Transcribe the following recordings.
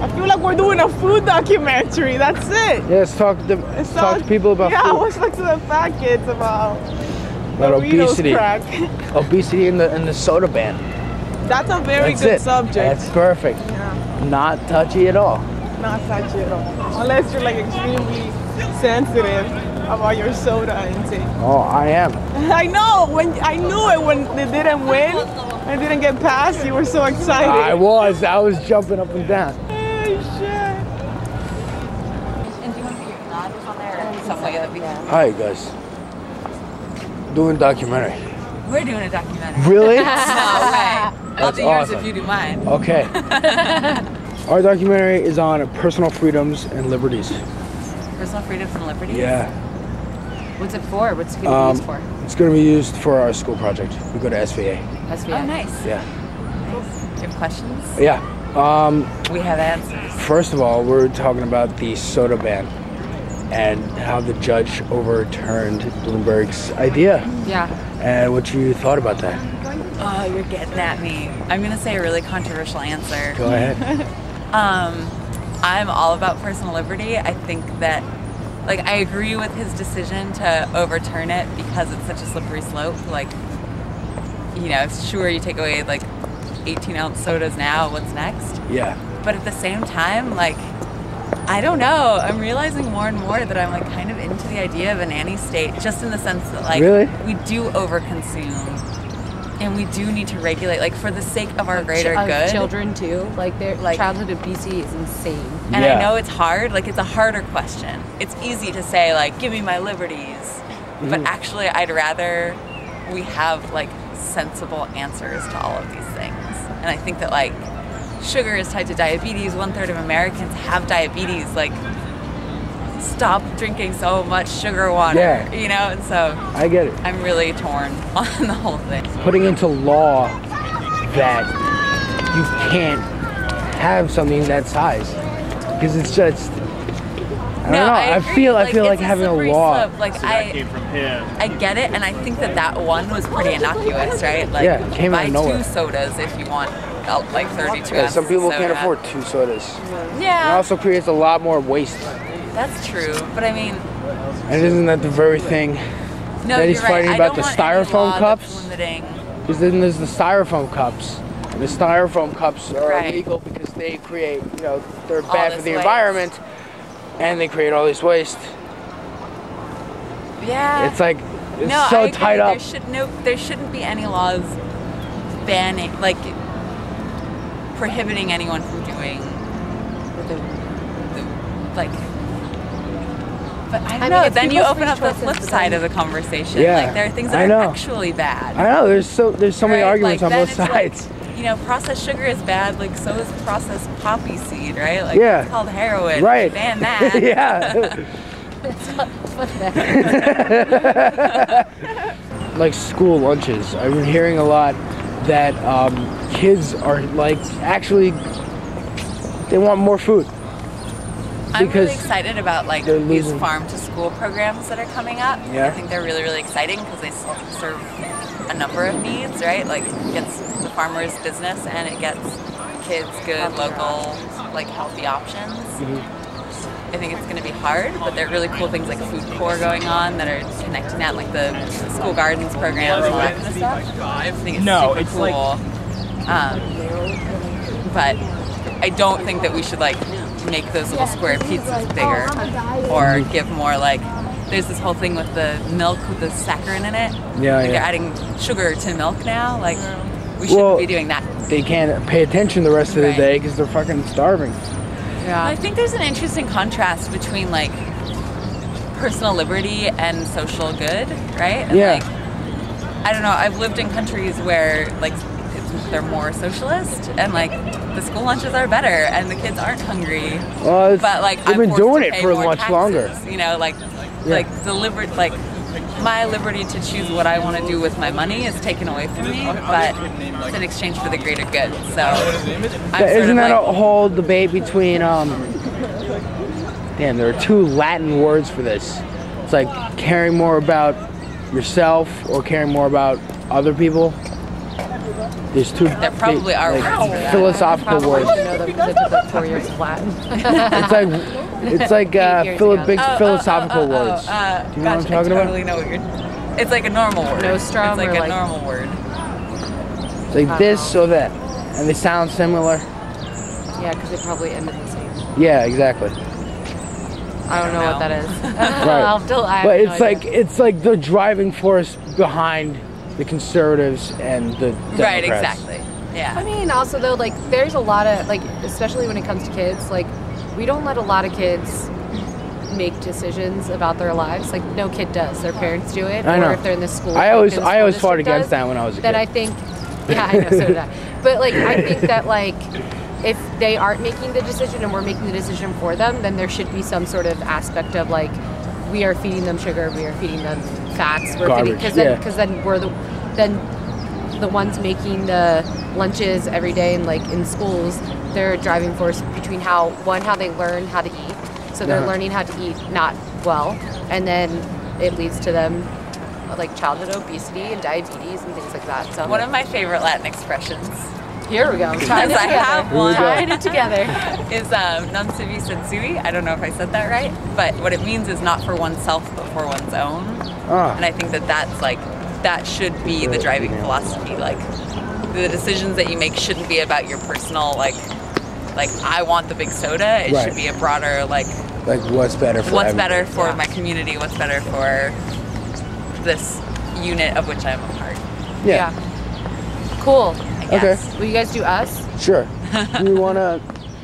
I feel like we're doing a food documentary. That's it. Yeah, let's talk to people about food. Yeah, let's talk to the fat kids about obesity. Crack. Obesity and the soda ban. That's a very good subject. That's perfect. Yeah. Not touchy at all. Not touchy at all. Unless you're like extremely sensitive about your soda intake. Oh, I am. I know. I knew it when they didn't win. I didn't get past. You were so excited. I was jumping up and down. Hey, shit. And do you want to put your nods on there or something like that? Hi, guys. Doing a documentary. We're doing a documentary. Really? No way. I'll do yours if you do mine. Okay. Our documentary is on personal freedoms and liberties. Personal freedoms and liberties? Yeah. What's it for? What's it going to be used for? It's going to be used for our school project. We go to SVA. SVA. Oh, nice. Yeah. Nice. Do you have questions? Yeah. We have answers. First of all, we're talking about the soda ban and how the judge overturned Bloomberg's idea. Yeah. And what you thought about that. Oh, you're getting at me. I'm going to say a really controversial answer. Go ahead. I'm all about personal liberty. I think that, like, I agree with his decision to overturn it because it's such a slippery slope. Like, you know, sure, you take away, like, 18-ounce sodas now, what's next? Yeah. But at the same time, like, I don't know. I'm realizing more and more that I'm, like, kind of into the idea of a nanny state, just in the sense that, like, really? We do overconsume. And we do need to regulate, like, for the sake of our greater good. Children too, like their childhood obesity is insane. And I know it's hard, like it's a harder question. It's easy to say, like, give me my liberties. But actually, I'd rather we have, like, sensible answers to all of these things. And I think that, like, sugar is tied to diabetes. 1/3 of Americans have diabetes. Like, stop drinking so much sugar water, you know? And so I get it. I'm really torn on the whole thing. Putting into law that you can't have something that size because it's just I don't know. I feel like having a law. Slope. Like I get it, and I think that one was pretty innocuous, right? Like, yeah, it came out of nowhere. Buy 2 sodas if you want like 32 Yeah, ounces some people of soda. can't afford 2 sodas. Yeah. It also creates a lot more waste. That's true, but I mean. And isn't that the very thing that he's fighting about, the styrofoam cups? Because then there's the styrofoam cups. And the styrofoam cups are illegal because they create, you know, they're bad for the environment, and they create all this waste. Yeah. It's like it's so tied up. There shouldn't be any laws banning, like, prohibiting anyone from doing like. But I don't know. Then you open up the flip side of the conversation. Yeah, like, there are things that are actually bad. I know. There's so many arguments on both sides. Like, you know, processed sugar is bad. Like, so is processed poppy seed, right? Like, yeah. It's called heroin. Right. Ban that. Yeah. Like school lunches, I've been hearing a lot that kids are like actually they want more food. I'm really excited about, like, these farm to school programs that are coming up. Yeah. I think they're really, really exciting because they serve a number of needs, right? Like, it gets the farmer's business and it gets kids good, local, like, healthy options. I think it's going to be hard, but there are really cool things like food corps going on that are connecting that, like the school gardens programs and all that kind of stuff. I think it's super cool. But I don't think that we should, like, make those little square pizzas bigger or give more, like, there's this whole thing with the milk with the saccharin in it. Yeah, like, they're adding sugar to milk now. Like, we shouldn't be doing that. They can't pay attention the rest of the day because they're fucking starving. Yeah. I think there's an interesting contrast between, like, personal liberty and social good, right? And, like, I don't know, I've lived in countries where, like, they're more socialist and, like, the school lunches are better and the kids aren't hungry. Well, but, like, they've been doing it for much longer. You know, like the like my liberty to choose what I want to do with my money is taken away from me, but it's in exchange for the greater good. So isn't that a whole debate between damn, there are 2 Latin words for this. It's like caring more about yourself or caring more about other people. There's two. There probably are words for that. Philosophical Probably words. should know them because I took like 4 years of Latin. It's like big philosophical words. Do you know Gosh, what I'm talking I about? totally know what you're. It's like a normal word. Nostrum It's like or a like- normal word. It's like this or that, and they sound similar. Yeah, because they probably ended the same. Yeah, exactly. I don't know what that is. Right. But it's like the driving force behind the conservatives and the Democrats. Right, exactly. Yeah. I mean, also though, like, there's a lot of, like, especially when it comes to kids, like, we don't let a lot of kids make decisions about their lives. Like, no kid does. Their parents do it. I know. Or if they're in the school. I always district fought against does, that when I was a kid. Then I think, yeah, I know, so did I. But, like, I think that, like, if they aren't making the decision and we're making the decision for them, then there should be some sort of aspect of, like, we are feeding them sugar, we are feeding them fats, we're Garbage, because then we're the ones making the lunches every day and like in schools, they're a driving force between how they learn how to eat. So they're learning how to eat not well, and then it leads to them like childhood obesity and diabetes and things like that. So One of my favorite Latin expressions. Here we go. Tying it I together. have one. Tying it together. Is non sivi sed sui. I don't know if I said that right, but what it means is not for oneself but for one's own. And I think that that's like that should be the driving philosophy. Like the decisions that you make shouldn't be about your personal like I want the big soda. It should be a broader like what's better for my community. What's better for this unit of which I'm a part. Yeah. Cool. Okay. Will you guys do us? Sure. Do you want to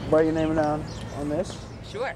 write your name down on this? Sure.